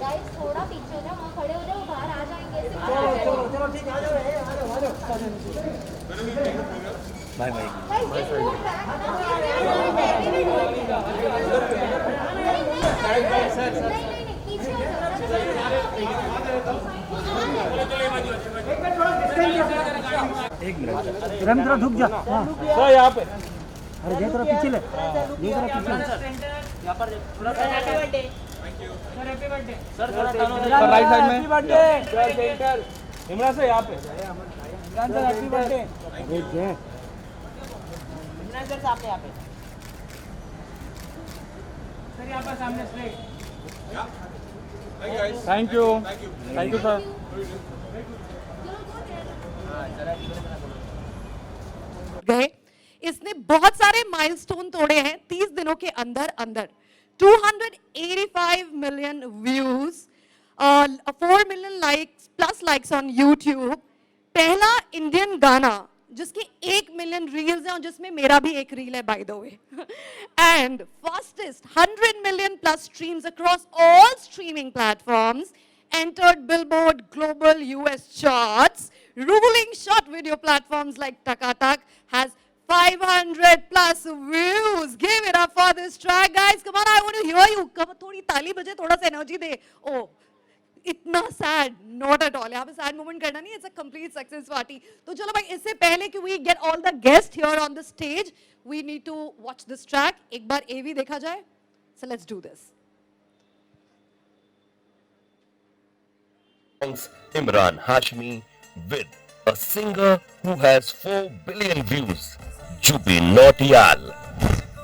Guys थोड़ा पीछे हो जाओ, वहाँ खड़े हो जाओ, बाहर आ जाएंगे। चलो चलो चलो ठीक है, आ जाओ आ जाओ। Bye bye. Guys just move back now. नहीं नहीं नहीं, पीछे हो एक मिनट रम जरा झुक जा। हाँ सर यहाँ पे अरे जय थोड़ा पीछे ले, जय थोड़ा पीछे ले। सर राइट साइड में सर सेंटर इमरान सर यहाँ पे इमरान सर हैप्पी बर्थडे अरे जय इमरान सर सामने यहाँ पे सर यहाँ पर सामने स्ट्रेट थैंक यू सर गए। इसने बहुत सारे माइलस्टोन तोड़े हैं 30 दिनों के अंदर अंदर। 285 million views, 4 million likes plus likes on YouTube. पहला इंडियन गाना जिसके 1 मिलियन रील्स हैं और जिसमें मेरा भी एक रील है by the way. And fastest 100 million plus streams across all streaming platforms, entered Billboard Global US charts, ruling short video platforms like Takatak, has 500 plus views. Give it up for this track, guys. Come on, I want to hear you. Come on, थोड़ी ताली बजे, थोड़ा सा energy दे. Oh, इतना sad, not at all. यहाँ पे sad moment करना नहीं, it's a complete success party. तो चलो भाई, इससे पहले कि we get all the guests here on the stage, we need to watch this track. एक बार AV देखा जाए. So let's do this. Imran Hashmi with a singer who has 4 billion views, Jubin Nautiyal.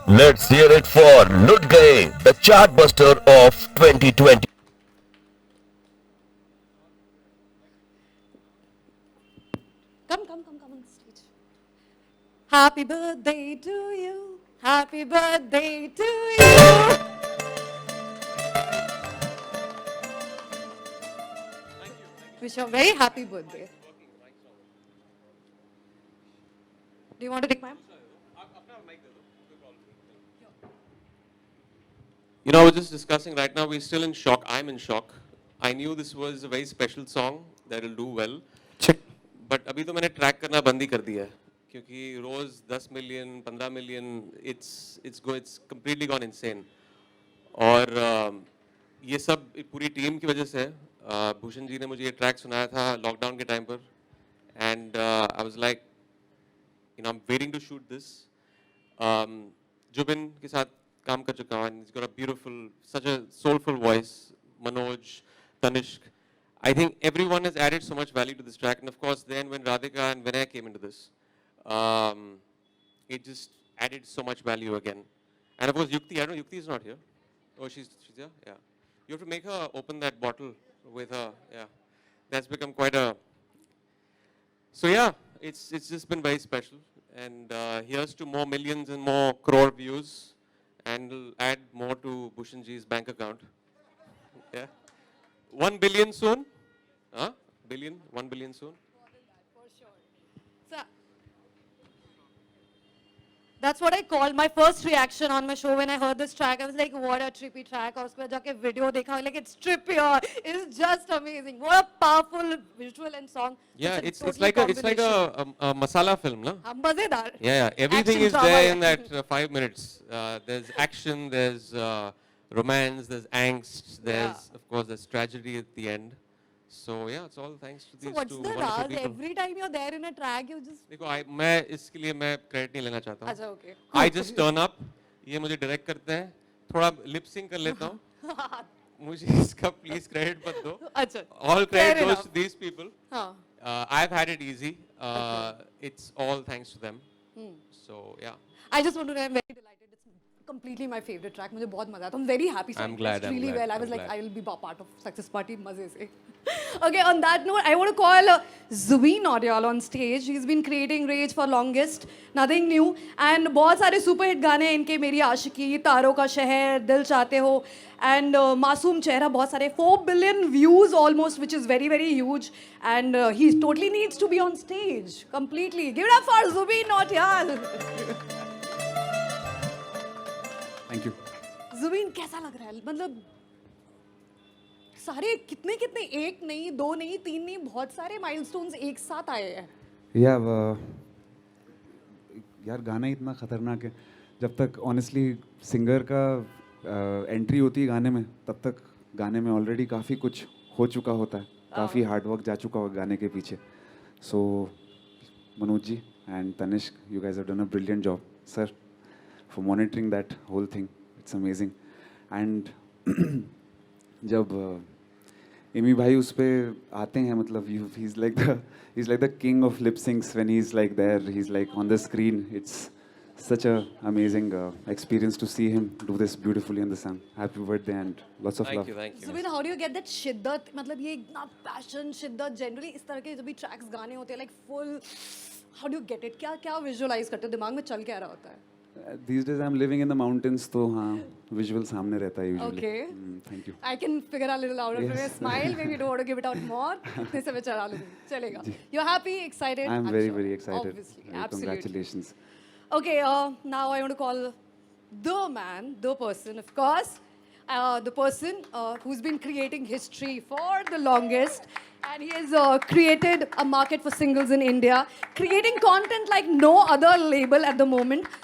Let's hear it for Lut Gaye, the chartbuster of 2020. Come on the stage. Happy birthday to you. Happy birthday to you. Wish you a very happy birthday. Do you want to take my? You know, I was just discussing right now, we're still in shock. I'm in shock. I knew this was a very special song that will do well. But अभी तो मैंने track करना बंद ही कर दिया है क्योंकि रोज 10 million 15 million it's completely gone insane. और ये सब पूरी टीम की वजह से है. भूषण जी ने मुझे ये ट्रैक सुनाया था लॉकडाउन के टाइम पर and I was like you know I am waiting to shoot this. Zubin के साथ काम कर चुका हूँ and he's got a beautiful, such a soulful voice. Manoj, Tanishq, I think everyone has added so much value to this track, and of course then when Radhika and Vinay came into this, it just added so much value again. And of course Yukti, I don't know, Yukti is not here. Oh, she's here? Yeah. You have to make her open that bottle with her, yeah. That's become quite a... So yeah, it's just been very special. And here's to more millions and more crore views. And we'll add more to Bhushan ji's bank account. Yeah. 1 billion soon? Huh? 1 billion soon? For sure. So, that's what I called my first reaction on my show when I heard this track. I was like, what a trippy track. और उसके बाद जाके video देखा, like it's trippier. It's just amazing. What a powerful visual and song. Yeah, it's totally like a masala film, no? मजेदार. Yeah. Everything Action is drama. there in that 5 minutes. There's action, there's romance, there's angst, there's of course there's tragedy at the end. So yeah, it's all thanks to So these what's two the wonderful raz? people. Every time you're there in a track, you just... देखो मैं इसके लिए मैं credit नहीं लेना चाहता अच्छा, हूँ. okay. I just turn up. ये मुझे डायरेक्ट करते हैं. थोड़ा लिप सिंक कर लेता हूँ. मुझे इसका प्लीज क्रेडिट मत दो. अच्छा. All Fair credit goes enough. to these people. हाँ. I've had it easy. It's all thanks to them. So yeah. I just want to say I'm very delighted. It's completely my favorite track. मुझे बहुत मजा आता. I'm very happy. I'm glad, I'm really glad, well. I I'm was like, glad. I will be part of success party. मजे से. Okay, on that note, I want to call Zubeen Nautiyal on stage. He's been creating rage for longest, nothing new. And बहुत सारे super hit गाने हैं इनके, मेरी आशिकी, तारों का शहर, दिल चाहते हो, and मासूम चेहरा, बहुत सारे 4 billion views almost, which is very very huge. And he totally needs to be on stage completely. Give it up for Zubeen Nautiyal. Thank you. Zubeen कैसा लग रहा है? मतलब सारे कितने कितने, एक नहीं, दो नहीं, तीन नहीं, बहुत सारे माइलस्टोन्स एक साथ आए हैं. या यार गाना ही इतना ख़तरनाक है. जब तक ऑनेस्टली सिंगर का एंट्री होती है गाने में, तब तक गाने में ऑलरेडी काफ़ी कुछ हो चुका होता है, काफ़ी हार्ड वर्क जा चुका होगा गाने के पीछे. So Manoj ji and Tanishk, you guys have done a brilliant job sir for monitoring that whole thing. It's amazing. And जब एमी भाई उस पे आते हैं, मतलब he is like the king of lip syncs when he is like there, he is like on the screen. It's such a amazing experience to see him do this beautifully in the sun. Happy birthday and lots of love. Thank you. Zubin, how do you get that शिद्दत, मतलब ये इतना passion, शिद्दत, generally इस तरह के जब भी ट्रैक्स गाने होते हैं like full, how do you get it? क्या क्या विजुअलाइज करते हो, दिमाग में चल क्या रहा होता है? These days I'm living in the mountains, तो हाँ visual सामने रहता है usually. Okay. Thank you. I can figure a little out of your smile. Maybe you don't want to give it out more. इतने से मैं चला लूँगी. चलेगा. You're happy, excited? I'm I'm very sure. very excited. Obviously, absolutely. Congratulations. Okay, now I want to call the man, the person, of course, the person who's been creating history for the longest, and he has created a market for singles in India, creating content like no other label at the moment.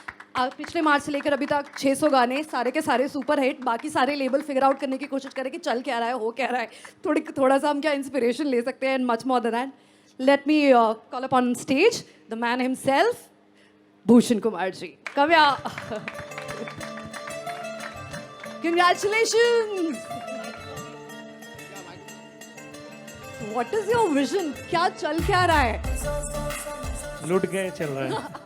पिछले मार्च से लेकर अभी तक 600 गाने, सारे के सारे super hit. बाकी सारे लेबल फिगर आउट करने की कोशिश करें कि चल क्या रहा है, हो क्या रहा है, थोड़ा सा हम क्या इंस्पिरेशन ले सकते हैं, and much more than that. Let me call up on stage the man himself, Bhushan Kumar ji. Come here. Congratulations. What is your vision? क्या चल क्या रहा है? लुट गए चल रहा है.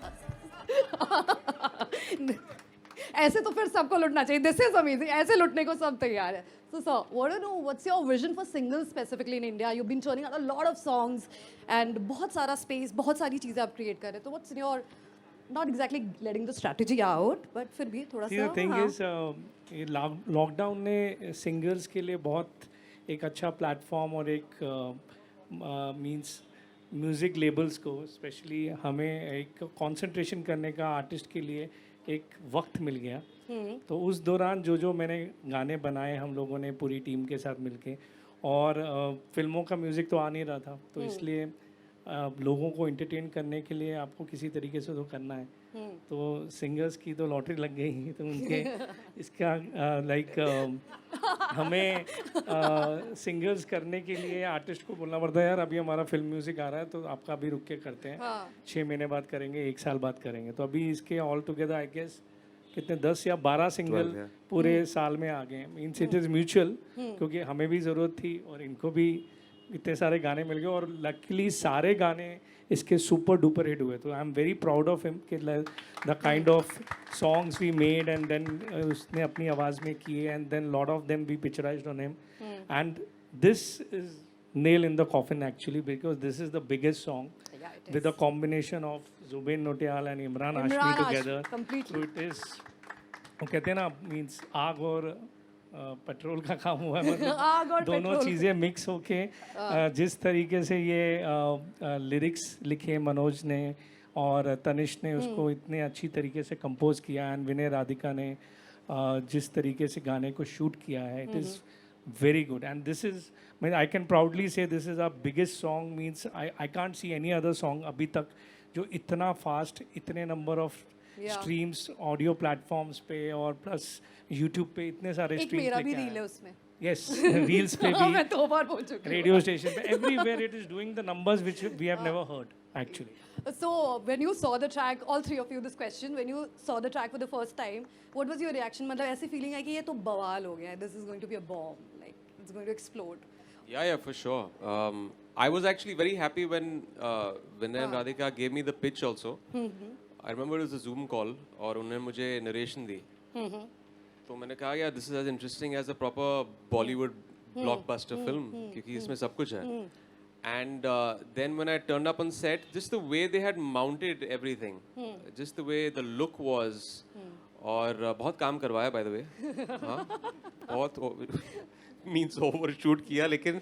ऐसे तो फिर सबको लुटना चाहिए. This is amazing. ऐसे लुटने को सब तैयार है. So sir, what do you know? What's your vision for singles specifically in India? You've been churning out a lot of songs and बहुत सारा space, बहुत सारी चीजें आप create कर रहे हैं. तो what's your, not exactly letting the strategy out, but फिर भी थोड़ा सा. The thing is, ये लॉकडाउन ने सिंगर्स के लिए बहुत एक अच्छा प्लेटफॉर्म और एक मींस म्यूज़िक लेबल्स को स्पेशली हमें एक कंसंट्रेशन करने का आर्टिस्ट के लिए एक वक्त मिल गया. तो उस दौरान जो मैंने गाने बनाए हम लोगों ने पूरी टीम के साथ मिलके, और फिल्मों का म्यूज़िक तो आ नहीं रहा था, तो इसलिए लोगों को एंटरटेन करने के लिए आपको किसी तरीके से तो करना है. तो सिंगर्स की तो लॉटरी लग गई, तो उनके इसका लाइक हमें सिंगर्स करने के लिए आर्टिस्ट को बोलना पड़ता है, यार अभी हमारा फिल्म म्यूज़िक आ रहा है तो आपका अभी रुक के करते हैं. 6 महीने बाद करेंगे, 1 साल बाद करेंगे. तो अभी इसके ऑल टुगेदर आई गेस कितने 10 या 12 सिंगल पूरे साल में आ गए. मीन्स इट इज़ म्यूचुअल, क्योंकि हमें भी ज़रूरत थी और इनको भी इतने सारे गाने मिल गए, और लकीली सारे गाने इसके सुपर डुपर हिट हुए. तो I am very proud of him कि the kind of songs we made and then उसने अपनी आवाज़ में किए, and then lot of them we picturised on him. And this is nail in the coffin actually, because this is the biggest song with a combination of Zubin Nautiyal and Imran Hashmi together. Completely. So it is, वो कहते हैं ना, means आग और petrol का काम हुआ है, मतलब दोनों चीज़ें मिक्स होके जिस तरीके से ये लिरिक्स लिखे मनोज ने और तनिष्क ने उसको इतने अच्छी तरीके से कंपोज किया, एंड विनय राधिका ने जिस तरीके से गाने को शूट किया है, it is very good. And this is, I mean, I can proudly say this is our biggest song. Means I can't see any other song अभी तक जो इतना fast, इतने number of streams audio platforms पे और plus YouTube पे इतने सारे streams. एक मेरा भी रील है उसमें. Yes, reels पे भी. मैं 2 बार बोल चुकी हूँ. Radio station पे, everywhere it is doing the numbers which we have never heard actually. So when you saw the track, all three of you, this question, when you saw the track for the first time, what was your reaction? मतलब ऐसी feeling है कि ये तो बवाल हो गया है. This is going to be a bomb. Like it's going to explode. Yeah, for sure. I was actually very happy when Vinay and Radhika gave me the pitch also. I remember it was a Zoom call और उन्होंने मुझे narration दी. तो मैंने कहा यार this is as interesting as a proper Bollywood blockbuster film, क्योंकि इसमें सब कुछ है. And then when I turned up on set, just the way they had mounted everything, just the way the look was, और बहुत काम करवाया by the way, हाँ, बहुत means overshoot किया, लेकिन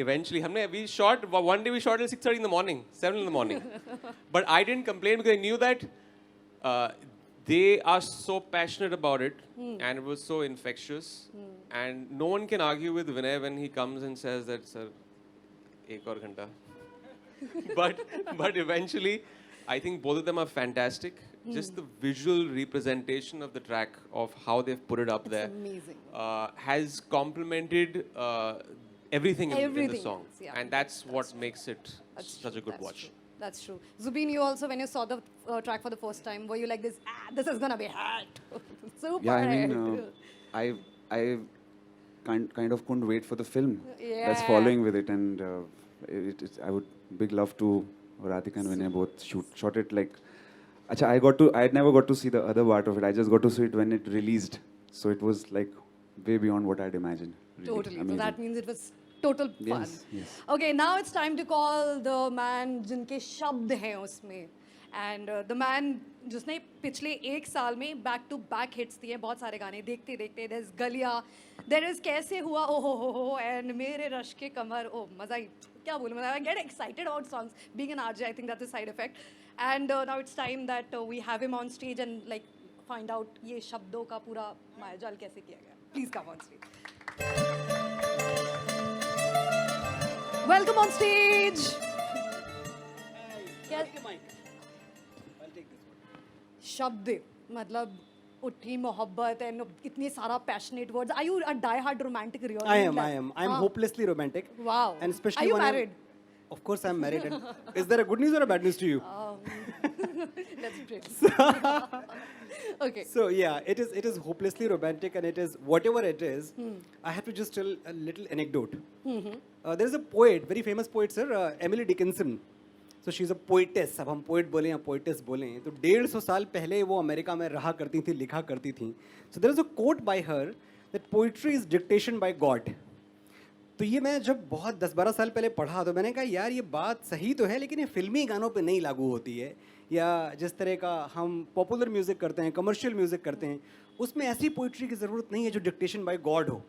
eventually हमने we shot one day we shot at 6:30 in the morning, 7 in the morning, but I didn't complain because I knew that they are so passionate about it, and it was so infectious. And no one can argue with Vinay when he comes and says that, sir, ek aur ghanta. but eventually, I think both of them are fantastic. Just the visual representation of the track, of how they've put it up there, amazing. has complemented everything in the Everything song, else, yeah. and that's what makes it such a good That's watch. true. That's true. Zubeen, you also, when you saw the track for the first time, were you like this? This is gonna be hot. Super. Yeah, I hot. mean, I kind of couldn't wait for the film that's Yeah. following with it, and I would big love to Radhika and Vinay both shot it like. Acha, I never got to see the other part of it. I just got to see it when it released, so it was like way beyond what I'd imagined. Really Totally. So amazing. that means it was total fun. Yes, yes. Okay, now it's time to call the man जिनके शब्द हैं उसमें. And the man जिसने पिछले एक साल में back to back hits दिए बहुत सारे गाने देखते देखते there's गलिया, there is कैसे हुआ ओ हो and मेरे रश के कमर ओ मजा ही क्या बोलूं मैं I get excited about songs. Being an RJ, I think that's a side effect. And now it's time that we have him on stage and like find out ये शब्दों का पूरा मायाजाल कैसे किया गया. Please come on stage. Welcome on stage. क्या शब्द मतलब उठी मोहब्बत and इतने सारा passionate words. Are you a die-hard romantic really? I am. I'm हाँ. hopelessly romantic. Wow. And especially Are you when I'm- married? Of course, I'm married. And is there a good news or a bad news to you? Let's break. Okay. So yeah, it is hopelessly romantic, and it is whatever it is. I have to just tell a little anecdote. There is a poet, very famous poet, sir, Emily Dickinson. So she's a poetess. अब हम poet बोलें या poetess बोलें, तो 150 साल पहले वो America में रहा करती थी, लिखा करती थी. So there is a quote by her that poetry is dictation by God. तो ये मैं जब बहुत 10-12 साल पहले पढ़ा तो मैंने कहा यार ये बात सही तो है लेकिन ये फिल्मी गानों पे नहीं लागू होती है, या जिस तरह का हम पॉपुलर म्यूज़िक करते हैं, कमर्शियल म्यूज़िक करते हैं, उसमें ऐसी पोइट्री की ज़रूरत नहीं है जो डिक्टेशन बाय गॉड हो.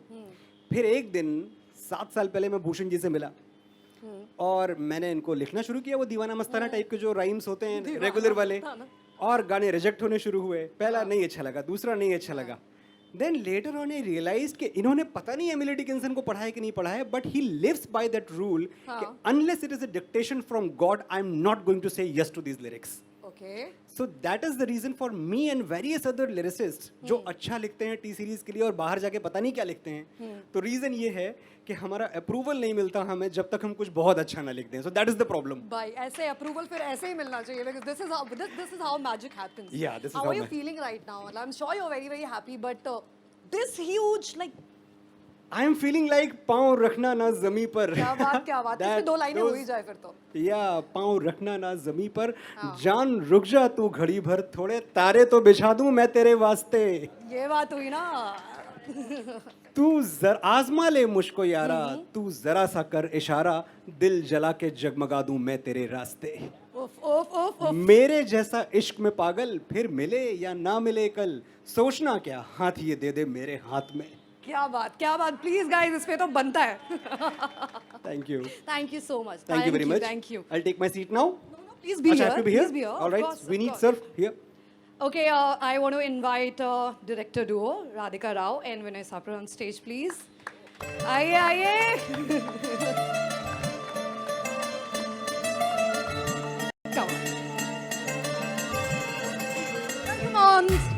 फिर एक दिन 7 साल पहले मैं भूषण जी से मिला और मैंने इनको लिखना शुरू किया, वो दीवाना मस्ताना टाइप के जो राइम्स होते हैं रेगुलर वाले, और गाने रिजेक्ट होने शुरू हुए. पहला नहीं अच्छा लगा, दूसरा नहीं अच्छा लगा. Then later on I realise कि इन्होंने पता नहीं एमिली डिकिंसन को पढ़ा है कि नहीं पढ़ा है, but he lives by that rule कि unless it is a dictation from God I am not going to say yes to these lyrics. Okay. So that is the reason for me and various other lyricist जो अच्छा लिखते हैं T series के लिए और बाहर जाके पता नहीं क्या लिखते हैं. तो रीजन ये है कि हमारा अप्रूवल नहीं मिलता हमें जब तक हम कुछ बहुत अच्छा ना लिखते हैं. सो that is the problem. By ऐसे approval फिर ऐसे ही मिलना चाहिए because this is how magic happens. Yeah, this is how how are you feeling right now? Well, I'm sure you're very happy, but this huge like I am feeling like पाँव रखना ना जमी पर. क्या बात इसमें 2 लाइनें हो ही जाए फिर तो. या पाँव रखना ना जमी पर, जान रुक जा तू घड़ी भर, थोड़े तारे तो बिछा दूं मैं तेरे वास्ते. ये बात हुई ना. तू आजमा ले मुझको यारा, तू जरा सा कर इशारा, दिल जला के जगमगा दूं मैं तेरे रास्ते. उफ. मेरे जैसा इश्क में पागल फिर मिले या ना मिले कल, सोचना क्या हाथ ये दे दे मेरे हाथ में. क्या बात प्लीज गाइस इस पे तो बनता है. Thank you. Thank you so much. Thank you very much. Thank you. I'll take my seat now. Please be Acha, I here. have to be here? Please be here. All Of right. course, We of need course. sir here. Okay, I want to invite director duo Radhika Rao and Vinay Sapra on stage, please. Aye. Come on. Come on stage.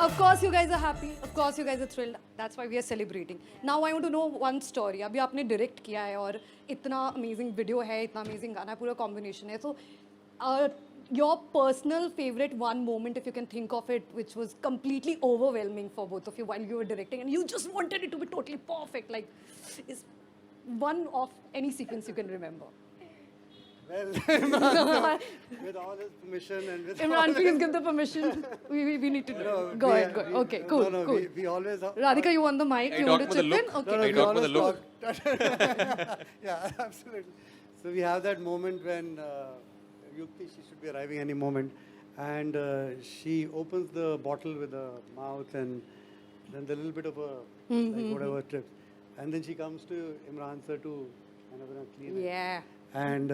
Of course you guys are happy. Of course you guys are thrilled. That's why we are celebrating. Now I want to know one story. अभी आपने direct किया है और इतना amazing video है, इतना amazing गाना है, पूरा combination है. So your personal favorite one moment, if you can think of it, which was completely overwhelming for both of you while you were directing, and you just wanted it to be totally perfect, like, is one of any sequence you can remember? Well, with all his permission and with Imran, please give the permission. We need to do. Go ahead. Okay, cool. No, we always. Radhika, you want the mic? Are You you want to talking chip about the in? look? Okay. Are you talking about the look? Yeah, absolutely. So we have that moment when Yukti, she should be arriving any moment, and she opens the bottle with the mouth and then the little bit of a like whatever trips. and then she comes to Imran sir to kind of clean it. Yeah. And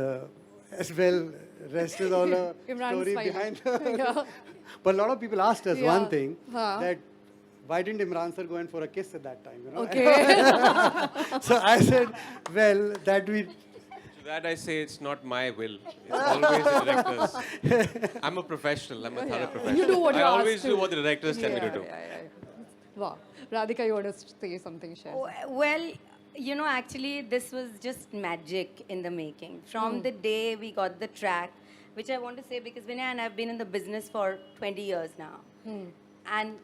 as well, rest is all a Imran's story smiling. behind. Yeah. But a lot of people asked us Yeah. one thing, Huh. that why didn't Imran sir go in for a kiss at that time? You know? Okay. So I said, well, that we. To that I say it's not my will. It's always the directors. I'm a professional. I'm a thorough professional. You do what I you're always asked do to. what the directors tell me to do. Wow. Radhika, you want to say something, share? Well, you know, actually, this was just magic in the making. From the day we got the track, which I want to say because Vinay and I have been in the business for 20 years now. And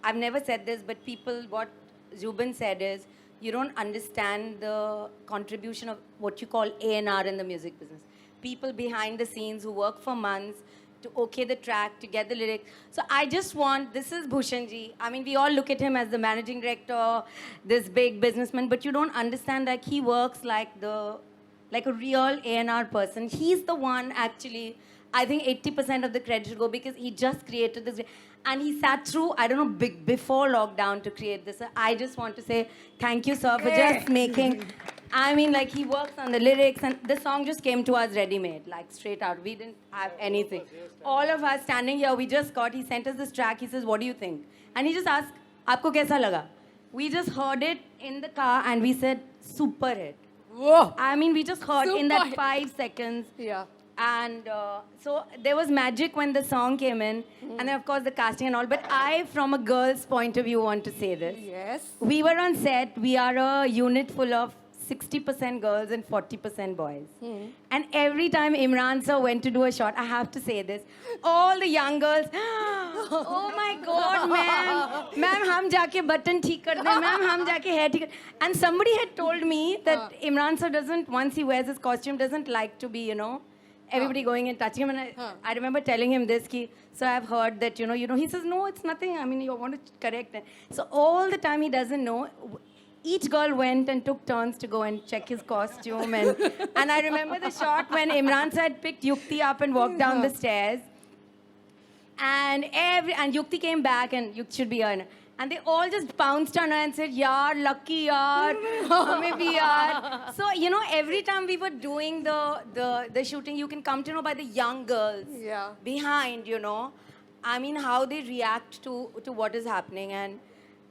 I've never said this, but people, what Zubin said is, you don't understand the contribution of what you call A&R in the music business. People behind the scenes who work for months to okay the track, to get the lyrics. So I just want, this is Bhushanji. I mean, we all look at him as the managing director, this big businessman, but you don't understand like he works like a real A&R person. He's the one actually, I think 80% of the credit should go because he just created this. And he sat through, I don't know, before lockdown to create this. I just want to say thank you, sir, for just making, I mean, like he works on the lyrics and the song just came to us ready-made, like straight out. We didn't have anything. All of us standing here, we just got, he sent us this track, he says, what do you think? And he just asked, aapko kaisa laga? We just heard it in the car and we said, super hit. Whoa. I mean, we just heard in Super that hit. 5 seconds. Yeah. And so there was magic when the song came in. And then, of course, the casting and all. But I, from a girl's point of view, want to say this. Yes. We were on set. We are a unit full of 60% girls and 40% boys. And every time Imran sir went to do a shot, I have to say this, all the young girls, oh my God, ma'am, hum jaake button theek kar de, ma'am, hum jaake hair theek kar. And somebody had told me that Imran sir doesn't, once he wears his costume, doesn't like to be, you know, everybody going and touching him. And I remember telling him this, so I've heard that, you know, he says, no, it's nothing. I mean, you want to correct it. So all the time he doesn't know. Each girl went and took turns to go and check his costume. And I remember the shot when Imran sir had picked Yukti up and walked down the stairs. And Yukti came back and Yukti should be her. And they all just bounced on her and said, yaar, lucky yaar, hame bhi yaar. So, you know, every time we were doing the shooting, you can come to know by the young girls behind, you know. I mean, how they react to what is happening.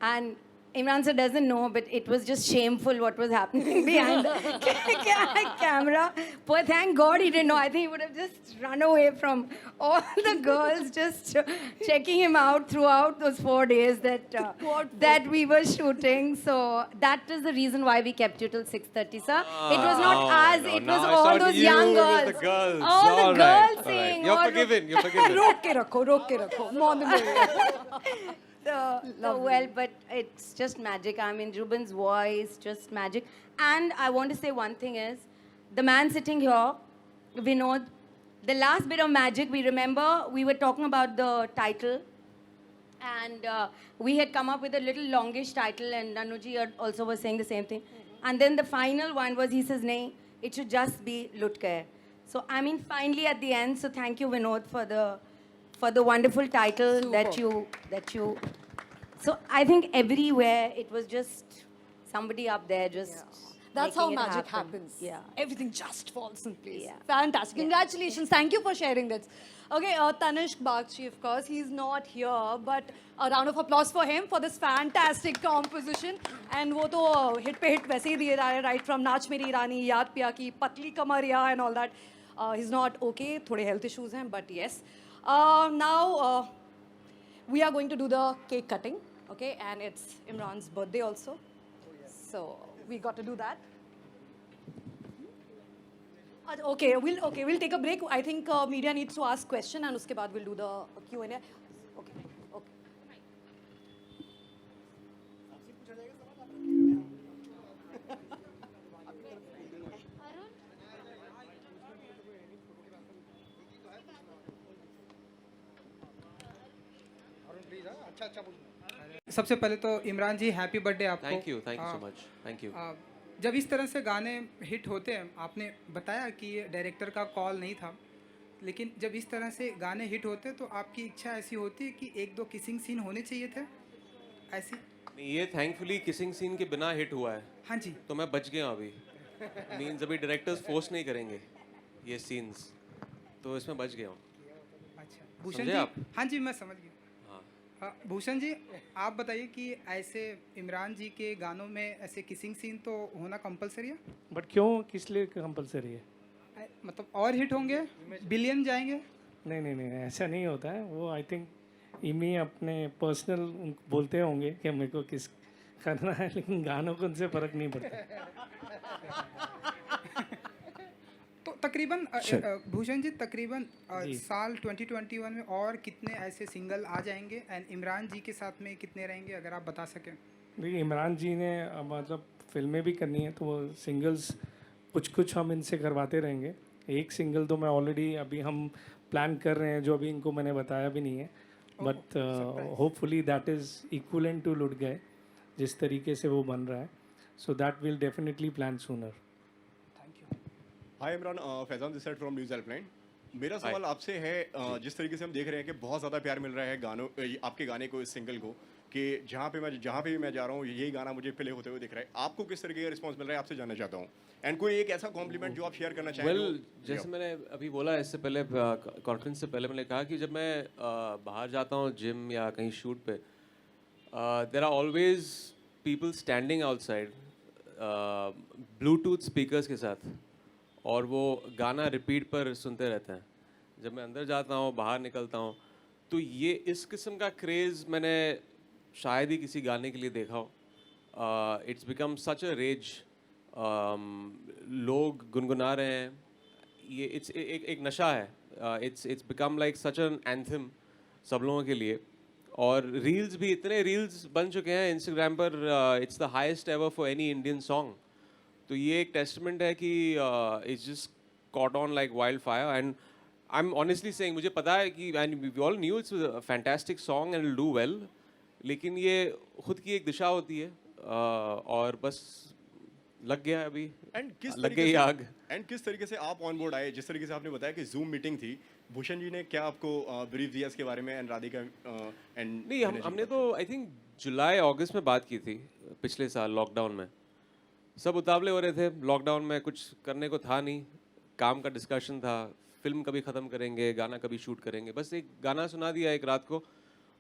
And Imran sir doesn't know, but it was just shameful what was happening behind the camera. But thank God he didn't know. I think he would have just run away from all the girls just checking him out throughout those 4 days that we were shooting. So that is the reason why we kept you till 6:30, sir. It was not us. It was all those young girls. The girls. All the girls All right. saying. You're forgiven. You're forgiven. Rok ke rakho. More than Well, but it's just magic. I mean, Ruben's voice, just magic. And I want to say one thing is, the man sitting here, Vinod, the last bit of magic, we remember we were talking about the title. And we had come up with a little longish title, and Nanuji also was saying the same thing. And then the final one was, he says, nahin, it should just be Lut Gaye. So, I mean, finally at the end, so thank you, Vinod, for the wonderful title that you. So I think everywhere it was just somebody up there just. That's how making it magic happen. happens. Yeah. Everything just falls in place. Yeah. Fantastic. Congratulations. Thank you for sharing this. Okay, Tanishq Bagchi, of course, he's not here, but a round of applause for him for this fantastic composition. And वो तो hit पे hit वैसे ही दिए जा रहे हैं, right from नाच मेरी रानी, याद पिया की, पतली कमरिया and all that. He's not okay, थोड़े health issues हैं, but yes. Now we are going to do the cake cutting, okay? And it's Imran's birthday also. So we got to do that. Okay, we'll take a break. I think media needs to ask question, and uske baad we'll do the Q&A. Okay, okay. सबसे पहले तो इमरान जी happy birthday आपको। Thank you so much. Thank you. जब इस तरह से गाने hit होते हैं, आपने बताया कि ये डायरेक्टर का कॉल नहीं था, लेकिन जब इस तरह से गाने हिट होते हैं तो आपकी इच्छा ऐसी होती है कि एक दो किसिंग सीन होने चाहिए थे ऐसी? ये थैंकफुली किसिंग सीन के बिना हिट हुआ है, हाँ जी। तो मैं बच गया हूँ अभी। मीन्स अभी डायरेक्टर्स फोर्स नहीं करेंगे ये सीन्स, तो इसमें बच गया हूँ। अच्छा भूषण समझे जी। आप? हाँ जी मैं समझ गया। हाँ। भूषण जी आप बताइए कि ऐसे इमरान जी के गानों में ऐसे किसिंग सीन तो होना कंपलसरी है? बट क्यों, किस लिए कंपलसरी है? मतलब और हिट होंगे, बिलियन जाएंगे? नहीं नहीं नहीं, ऐसा नहीं होता है। वो आई थिंक इमी अपने पर्सनल बोलते होंगे कि मेरे को किस करना है, लेकिन गानों को उनसे फर्क नहीं पड़ता। तो तकरीबन भूषण जी तकरीबन जी। साल 2021 में और कितने ऐसे सिंगल आ जाएंगे एंड इमरान जी के साथ में कितने रहेंगे अगर आप बता सकें? देखिए इमरान जी ने मतलब फिल्में भी करनी है, तो वो सिंगल्स कुछ कुछ हम इनसे करवाते रहेंगे। एक सिंगल तो मैं ऑलरेडी अभी हम प्लान कर रहे हैं, जो अभी इनको मैंने बताया भी नहीं है, but hopefully that is equivalent to लुट गए जिस तरीके से वो बन रहा है। So that will definitely plan sooner. Hi Imran, Faizan this side from news helpline. मेरा सवाल आपसे है, जिस तरीके से हम देख रहे हैं कि बहुत ज़्यादा प्यार मिल रहा है गानों आपके गाने को, इस सिंगल को, कि जहाँ पे भी मैं जा रहा हूँ यही गाना मुझे प्ले होते हुए दिख रहा है। आपको किस तरीके का रिस्पांस मिल रहा है, आपसे जानना चाहता हूँ। एंड कोई एक ऐसा कॉम्प्लीमेंट जो आप शेयर करना चाहें? वेल जैसे मैंने अभी बोला इससे पहले, कॉन्फ्रेंस से पहले मैंने कहा कि जब मैं बाहर जाता हूँ जिम या कहीं शूट पे, there are always people standing outside Bluetooth speakers के साथ, और वो गाना रिपीट पर सुनते रहते हैं। जब मैं अंदर जाता हूँ, बाहर निकलता हूँ, तो ये इस किस्म का क्रेज़ मैंने शायद ही किसी गाने के लिए देखा हो। It's become such a rage, लोग गुनगुना रहे हैं, ये इट्स एक नशा है। It's become like such an anthem सब लोगों के लिए। और रील्स भी, इतने रील्स बन चुके हैं इंस्टाग्राम पर, it's the highest ever for any Indian song. तो ये एक टेस्टमेंट है कि it's just caught on like wildfire. And I am honestly saying, मुझे पता है कि and we all knew it's a fantastic song and will do well, लेकिन ये खुद की एक दिशा होती है, और बस लग गया अभी, लग गई आग। एंड किस तरीके से आप ऑन बोर्ड आए? जिस तरीके से आपने बताया कि जूम मीटिंग थी, भूषण जी ने क्या आपको ब्रीफ दिया इसके बारे में, एंड राधिका एंड नहीं, हमने तो आई थिंक जुलाई अगस्त में बात की थी, पिछले साल लॉकडाउन में। सब उतावले हो रहे थे, लॉकडाउन में कुछ करने को था नहीं, काम का डिस्कशन था, फिल्म कभी ख़त्म करेंगे, गाना कभी शूट करेंगे। बस एक गाना सुना दिया एक रात को,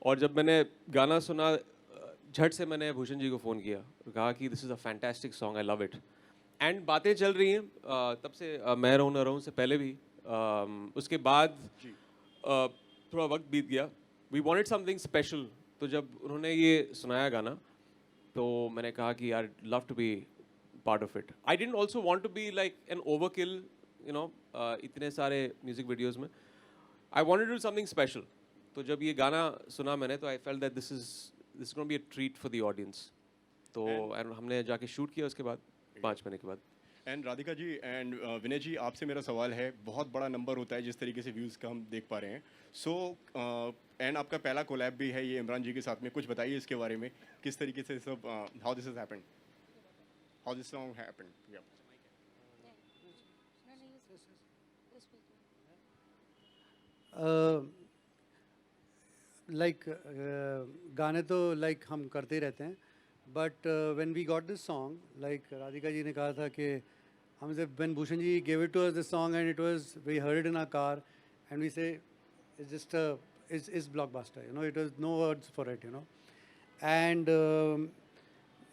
और जब मैंने गाना सुना, झट से मैंने भूषण जी को फ़ोन किया, कहा कि this is a fantastic song, I love it. And बातें चल रही हैं तब से, मैं रहूँ न रहूँ से पहले भी। उसके बाद थोड़ा वक्त बीत गया, वी वांटेड समथिंग स्पेशल। तो जब उन्होंने ये सुनाया गाना, तो मैंने कहा कि यार love to be part of it. I didn't also want to be like an overkill, you know, इतने सारे म्यूजिक वीडियोज़ में। I wanted to do something special. तो जब ये गाना सुना मैंने, तो I felt that this is gonna be a treat for the audience. तो एंड हमने जाके शूट किया उसके बाद 5 महीने के बाद। एंड राधिका जी एंड विनय जी, आपसे मेरा सवाल है, बहुत बड़ा नंबर होता है जिस तरीके से व्यूज़ का हम देख पा रहे हैं। सो एंड आपका पहला कोलैब भी है ये इमरान जी के साथ में, कुछ बताइए इसके बारे में, किस तरीके से सब, how this has happened, how this song happened? Like गाने तो लाइक हम करते ही रहते हैं, but when we got this song, like Radhika ji ने कहा था कि हम जब when Bhushan ji gave it to us this song and it was, we heard it in our car and we say it's just is blockbuster, you know, it was no words for it, you know. And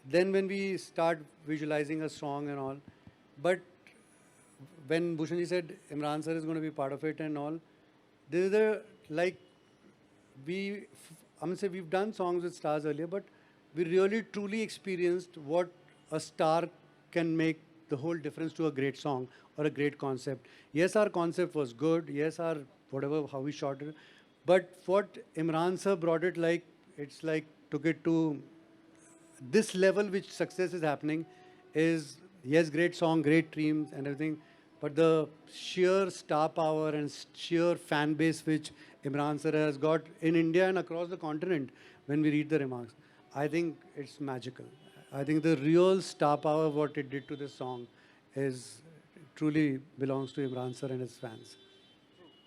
then when we start visualizing a song and all, but when Bhushan ji said Imran sir is going to be part of it and all, there is a, like, I'm say we've done songs with stars earlier, but we really truly experienced what a star can make the whole difference to a great song or a great concept. Yes, our concept was good. Yes, our whatever, how we shot it, but what Imran sir brought it, like, it's like took it to this level which success is happening is, yes, great song, great dreams and everything, but the sheer star power and sheer fan base which Imran sir has got in India and across the continent, when we read the remarks, I think it's magical. I think the real star power what it did to this song is truly belongs to Imran sir and his fans.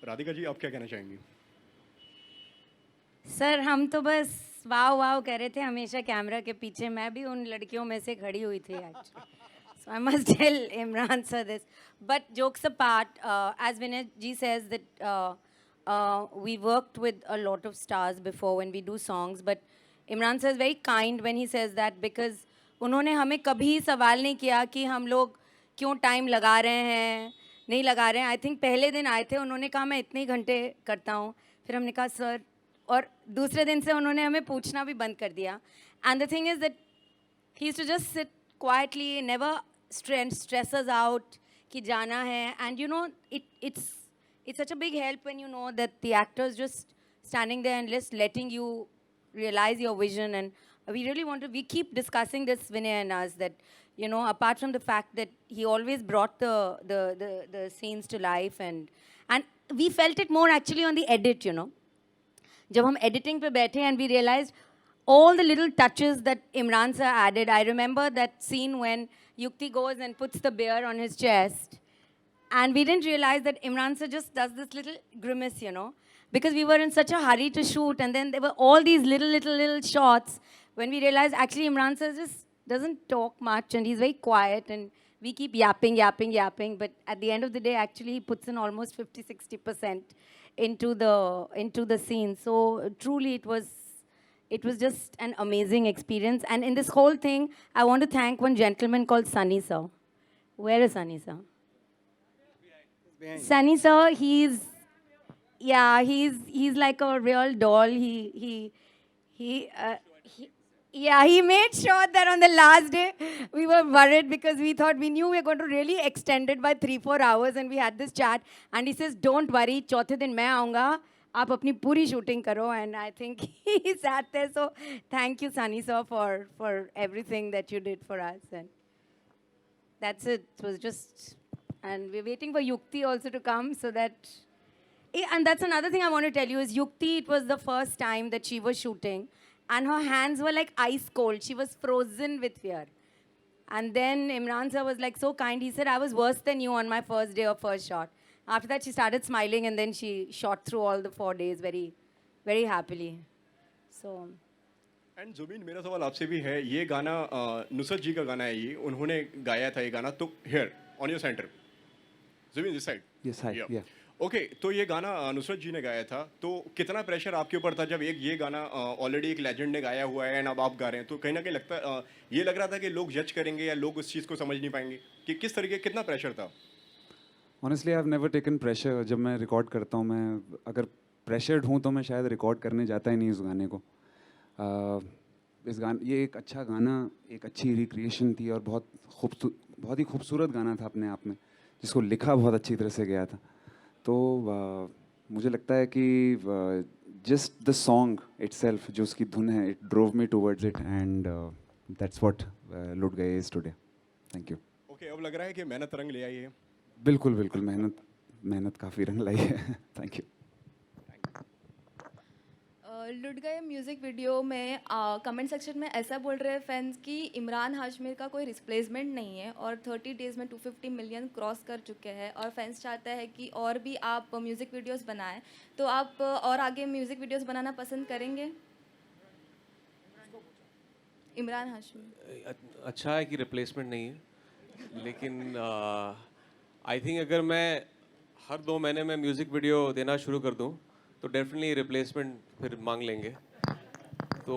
Radhika ji, आप क्या कहना चाहेंगी? Sir हम तो बस वाव वाव कर रहे थे हमेशा कैमरा के पीछे. मैं भी उन लड़कियों में से खड़ी हुई थी actually. So I must tell Imran sir this. But jokes apart, as Vinay ji says that we worked with a lot of stars before when we do songs. But Imran sir is very kind when he says that because उन्होंने हमें कभी सवाल नहीं किया कि हम लोग क्यों टाइम लगा रहे हैं नहीं लगा रहे हैं. आई थिंक पहले दिन आए थे उन्होंने कहा मैं इतने घंटे करता हूँ. फिर हमने कहा सर, और दूसरे दिन से उन्होंने हमें पूछना भी बंद कर दिया. And the thing is that he used to just sit quietly, never stress us out कि जाना है. And you know, it's such a big help when you know that the actor's just standing there and just letting you realize your vision. And we really want to, we keep discussing this, Vinay and us, that, you know, apart from the fact that he always brought the scenes to life, and we felt it more actually on the edit, you know. जब हम editing पे बैठे and we realized all the little touches that Imran sir added. I remember that scene when Yukti goes and puts the beer on his chest. And we didn't realize that Imran sir just does this little grimace, you know. Because we were in such a hurry to shoot. And then there were all these little shots. When we realized actually Imran sir just doesn't talk much. And he's very quiet. And we keep yapping. But at the end of the day, actually, he puts in almost 50-60% into the scene. So truly, it was just an amazing experience. And in this whole thing, I want to thank one gentleman called Sunny sir. Where is Sunny sir? Sunny sir, he's like a real doll. He made sure that on the last day, we were worried because we thought, we knew we were going to really extend it by 3-4 hours, and we had this chat. And he says, don't worry, चौथे दिन मैं आऊँगा. आप अपनी पूरी shooting करो. And I think he sat there. So thank you, Sunny sir, for everything that you did for us. And that's it. It was just, and we're waiting for Yukti also to come so that, and that's another thing I want to tell you is Yukti, it was the first time that she was shooting and her hands were like ice cold. She was frozen with fear. And then Imran sir was like so kind. He said, I was worse than you on my first day of first shot. After that, she started smiling, and then she shot through all the 4 days very, very happily. So. And Zubin, मेरा सवाल आपसे भी है. ये गाना नुसरत जी का गाना है. ये उन्होंने गाया था ये गाना. तो here on your center, Zubin this side. Yes, hi. Yeah. Okay, तो ये गाना नुसरत जी ने गाया था. तो कितना प्रेशर आपके ऊपर था जब ये गाना ऑलरेडी एक लेजेंड ने गाया हुआ है, and अब आप गा रहे हैं. तो कहीं ना कहीं लगता ये लग रहा था कि लोग जज करेंगे या लोग उस चीज़ को समझ नहीं पाएंगे कि किस तरीके कितना प्रेशर था. Honestly, I've never taken pressure. जब मैं रिकॉर्ड करता हूँ, मैं अगर प्रेशर्ड हूँ तो मैं शायद रिकॉर्ड करने जाता ही नहीं इस गाने को. ये एक अच्छा गाना, एक अच्छी रिक्रिएशन थी और बहुत ही खूबसूरत गाना था अपने आप में, जिसको लिखा बहुत अच्छी तरह से गया था. तो मुझे लगता है कि जस्ट द सॉन्ग इटसेल्फ, जो उसकी धुन है, it drove me towards it, and that's what लुट गए is today. Thank you. Okay, अब लग रहा है कि मेहनत रंग ले आई है. बिल्कुल मेहनत काफ़ी रंग लाई है. Thank you. लुट गए म्यूज़िक वीडियो में कमेंट सेक्शन में ऐसा बोल रहे हैं फैंस कि इमरान हाशमी का कोई रिप्लेसमेंट नहीं है और 30 डेज़ में 250 मिलियन क्रॉस कर चुके हैं और फैंस चाहते हैं कि और भी आप म्यूज़िक वीडियोस बनाएं. तो आप और आगे म्यूज़िक वीडियोस बनाना पसंद करेंगे? इमरान हाशमी. अच्छा है कि रिप्लेसमेंट नहीं है, लेकिन आई थिंक अगर मैं हर 2 महीने में म्यूज़िक वीडियो देना शुरू कर दूं तो डेफिनेटली रिप्लेसमेंट फिर मांग लेंगे. तो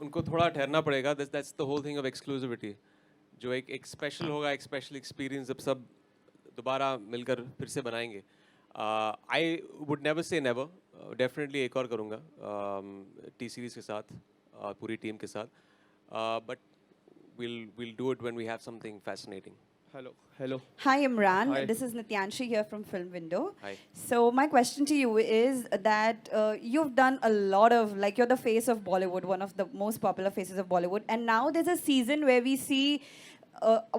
उनको थोड़ा ठहरना पड़ेगा. That's the whole thing of exclusivity. जो एक स्पेशल होगा, एक स्पेशल एक्सपीरियंस जब सब दोबारा मिलकर फिर से बनाएंगे. I would never say never. Definitely एक और करूँगा टी सीरीज़ के साथ, पूरी टीम के साथ. But we'll do it when we have something fascinating. Hello. Hi Imran, Hi. this is Nityanshi here from Film Window. Hi. So my question to you is that you've done a lot of, like, you're the face of Bollywood, one of the most popular faces of Bollywood, and now there's a season where we see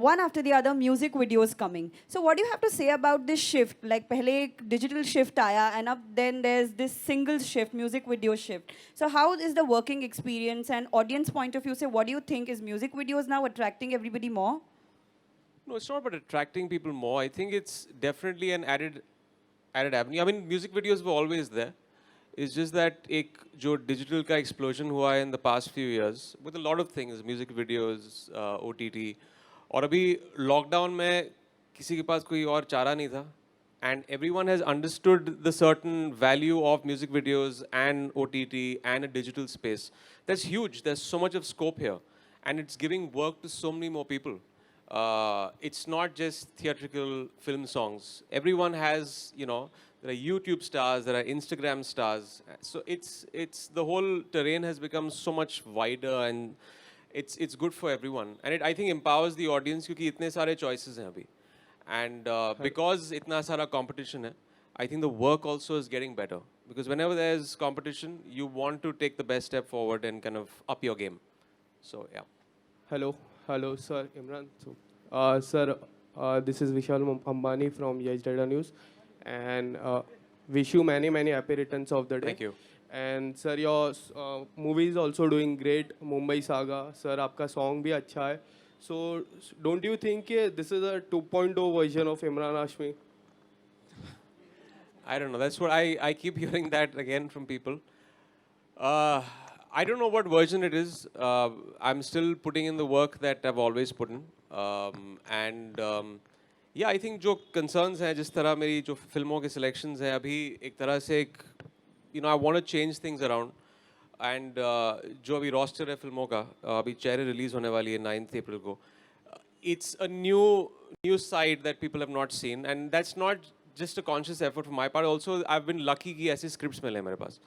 one after the other music videos coming. So what do you have to say about this shift? Like pehle ek digital shift aaya and then there's this single shift, music video shift. So how is the working experience and audience point of view? Say, what do you think, is music videos now attracting everybody more? No, it's not about attracting people more. I think it's definitely an added avenue. I mean, music videos were always there. It's just that एक जो digital का explosion हुआ है in the past few years with a lot of things, music videos, OTT, और अभी lockdown में किसी के पास कोई और चारा नहीं था, and everyone has understood the certain value of music videos and OTT and a digital space. That's huge. There's so much of scope here, and it's giving work to so many more people. It's not just theatrical film songs. Everyone has, you know, there are YouTube stars, there are Instagram stars. So it's the whole terrain has become so much wider, and it's good for everyone. And it, I think, empowers the audience क्योंकि इतने सारे choices हैं अभी. And because इतना सारा competition है, I think the work also is getting better. Because whenever there's competition, you want to take the best step forward and kind of up your game. So yeah. Hello, sir, Imran. Sir, this is Vishal Ambani from Yes Data News, and wish you many happy returns of the day. Thank you. And sir, your movie is also doing great. Mumbai Saga, sir, आपका song भी अच्छा है. So don't you think this is a 2.0 version of Imran Hashmi? I don't know. That's what I keep hearing that again from people. I don't know what version it is. I'm still putting in the work that I've always put in. Yeah, I think जो concerns हैं, जिस तरह मेरी जो फिल्मों के selections हैं, अभी एक तरह से एक, you know, I want to change things around. And जो अभी roster है फिल्मों का, अभी चेहरे release होने वाली है 9th April को. It's a new side that people have not seen, and that's not just a conscious effort from my part. Also, I've been lucky कि ऐसे scripts मिले मेरे पास.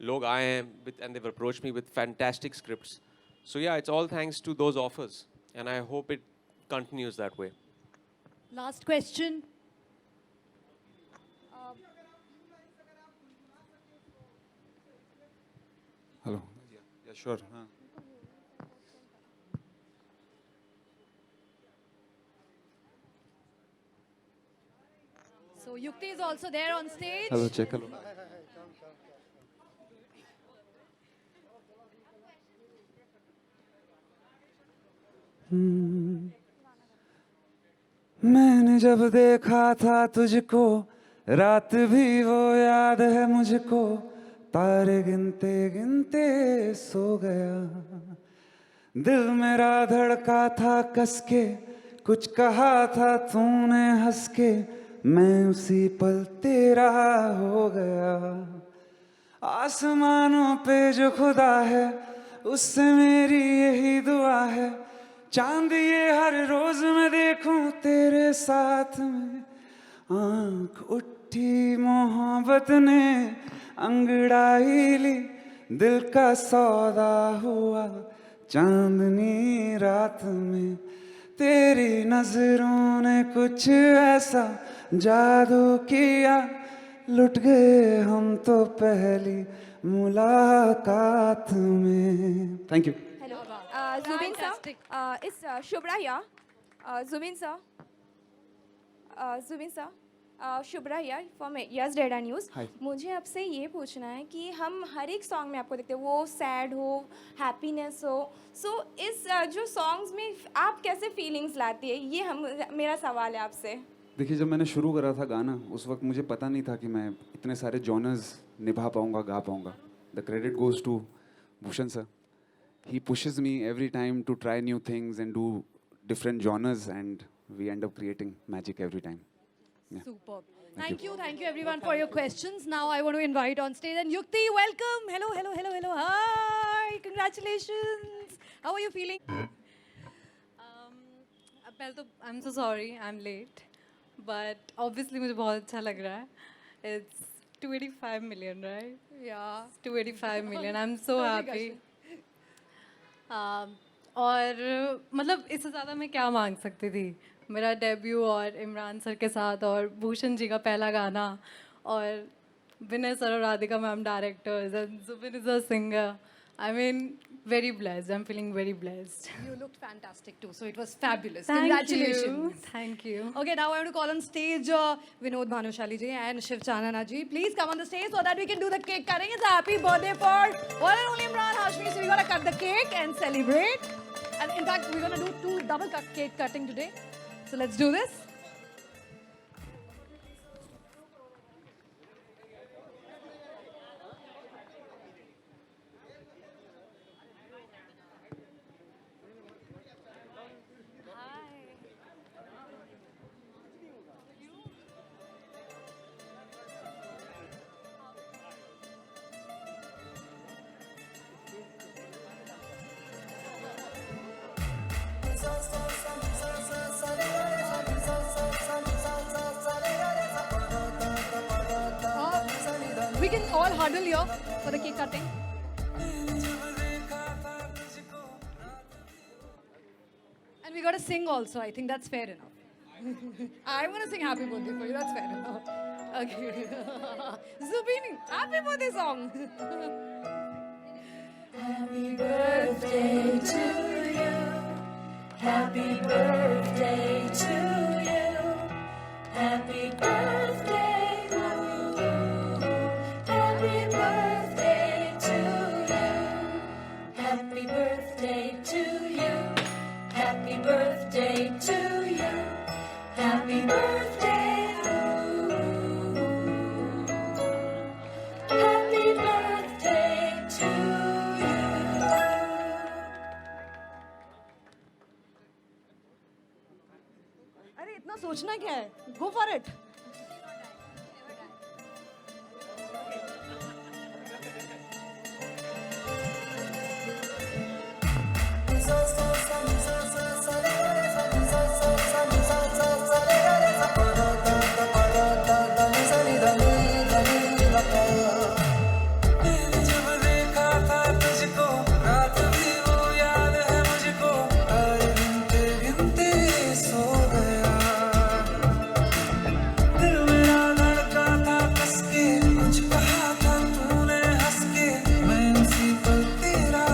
लोग आए हैं and they've approached me with fantastic scripts. So yeah, it's all thanks to those offers, and I hope it continues that way. Last question. Hello. Yeah, sure. So Yukti is also there on stage. Hello, check. Hello. मैंने जब देखा था तुझको, रात भी वो याद है मुझको, तारे गिनते गिनते सो गया, दिल मेरा धड़का था कसके, कुछ कहा था तूने हंस के, मैं उसी पल तेरा हो गया। आसमानों पे जो खुदा है, उससे मेरी यही दुआ है, चांद ये हर रोज मैं देखूं तेरे साथ में। आंख उठी मोहब्बत ने अंगड़ाई ली, दिल का सौदा हुआ चांदनी रात में, तेरी नजरों ने कुछ ऐसा जादू किया, लुट गए हम तो पहली मुलाकात में। Thank you. Hello, Zubin sir. It's Shubhra here. Zubin sir. Shubhra here from Yes Data News. Hi. मुझे आपसे ये पूछना है कि हम हर एक सॉन्ग में आपको देखते हैं, वो सैड हो, हैप्पीनेस हो, सो इस जो सॉन्ग्स में आप कैसे फीलिंग्स लाती है, ये मेरा सवाल है आपसे। देखिए, जब मैंने शुरू करा था गाना, उस वक्त मुझे पता नहीं था कि मैं इतने सारे जॉनर्स निभा पाऊंगा, गा पाऊंगा। The credit goes to Bhushan sir. He pushes me every time to try new things and do different genres, and we end up creating magic every time. Yeah. Superb. Thank you everyone for your questions. Now I want to invite on stage and Yukti, welcome. Hello. Hi, congratulations. How are you feeling? पहले तो I'm so sorry, I'm late, but obviously मुझे बहुत अच्छा लग रहा है. It's 285 million, right? Yeah. 285 million. I'm so happy. और मतलब इससे ज़्यादा मैं क्या मांग सकती थी। मेरा डेब्यू और इमरान सर के साथ और भूषण जी का पहला गाना और विनय सर और Radhika ma'am directors and Zubin is a singer. I mean very blessed. I'm feeling very blessed. You looked fantastic too, so it was fabulous. Thank Congratulations. you. Thank you. Okay, now I want to call on stage Vinod Bhanushali ji and Shiv Chanana ji. Please come on the stage so that we can do the cake cutting. It's a happy birthday for one and only Imran Hashmi. So we're going to cut the cake and celebrate. And in fact, we're going to do 2 double cake cutting today. So let's do this. We can all huddle here for the cake cutting. And we got to sing also. I think that's fair enough. I'm going to sing happy birthday for you. That's fair enough. Okay. Zubini, happy birthday song. Happy birthday to you. Happy birthday to you. Happy birthday to you. Happy birthday to you. Happy birthday to you. Happy birthday to you. Happy birthday. Happy birthday to you. अरे इतना सोचना क्या है? Go for it. जब देखा था तुझको रात भी वो याद है मुझको तारे गिनते गिनते सो गया दिल मेरा धड़का था कस के कुछ कहा था तूने हंस के मैं उसी पल तेरा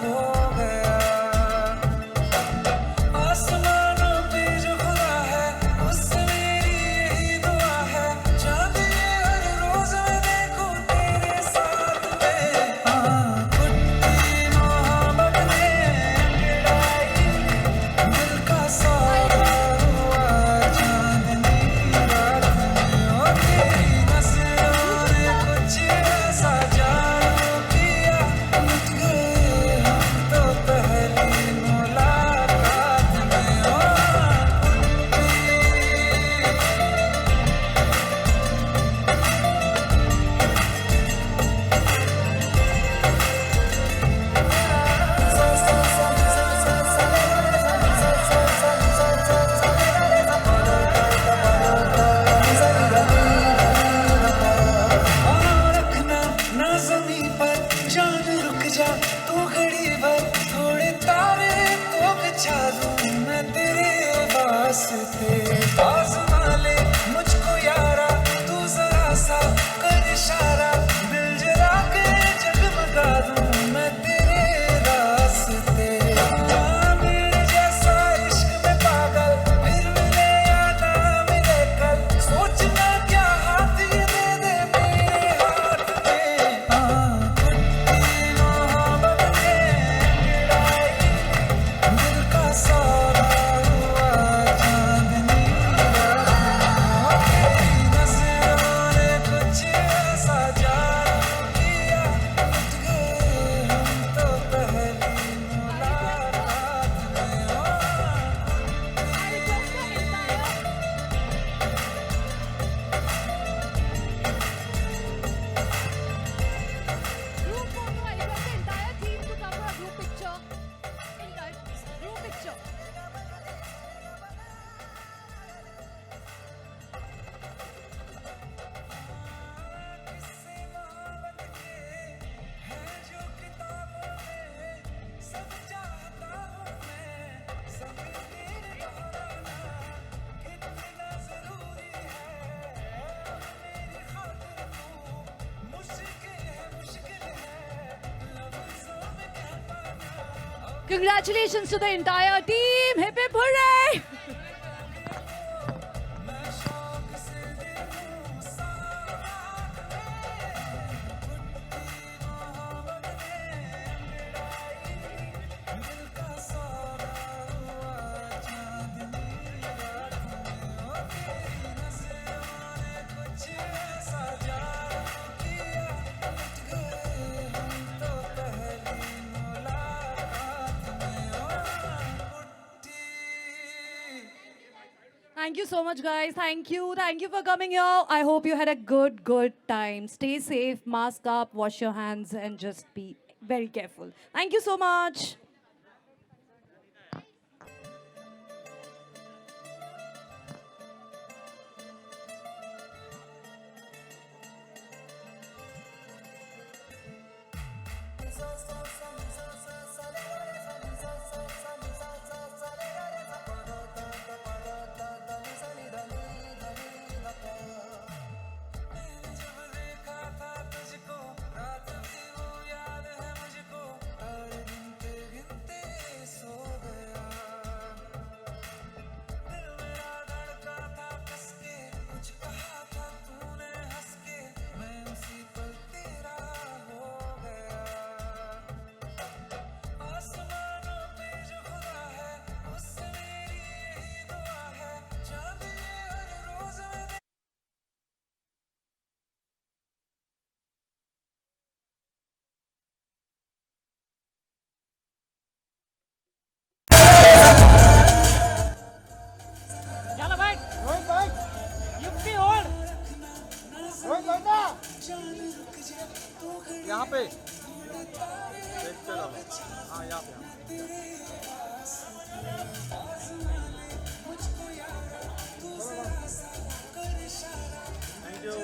हो गया आसमानों पे जो खुदा है उससे मेरी यही दुआ है चांद ये हर रोज मैं देखूं तेरे साथ में कुट्टी मोहब्बत ने अंगड़ाई दिल का सौदा हुआ चांदनी रात में ओ तेरी नजरों ने कुछ ऐसा जादू किया लुट गए हम तो पहली मुलाकात में ओ रखना ना ज़मीं पर जान रुक जा तू घड़ी भर थोड़े तारे तो बिछा दूं मैं तेरे वास्ते आज़मा ले मुझको यारा तू जरा सा कर इशारा दिल जला के जगमगा दूं मैं तेरे रास्ते मेरे जैसा इश्क में पागल फिर मिले या ना मिले कल सोचना क्या हाथ ये दे दे मेरे हाथ में कुट्टी मोहब्बत ने अंगड़ाई दिल का सौदा हुआ चांदनी रात में तेरी नजरों ने कुछ ऐसा जादू किया लुट गए हम तो पहली मुलाकात में Group photo. I request the entire team to come for a group picture. Group picture. Congratulations to the entire team. Hip hip hooray! Thank you so much, guys. Thank you. Thank you for coming here. I hope you had a good time. Stay safe, mask up, wash your hands, and just be very careful. Thank you so much. यहाँ पे एक पे लगा। हाँ यहाँ पे thank you.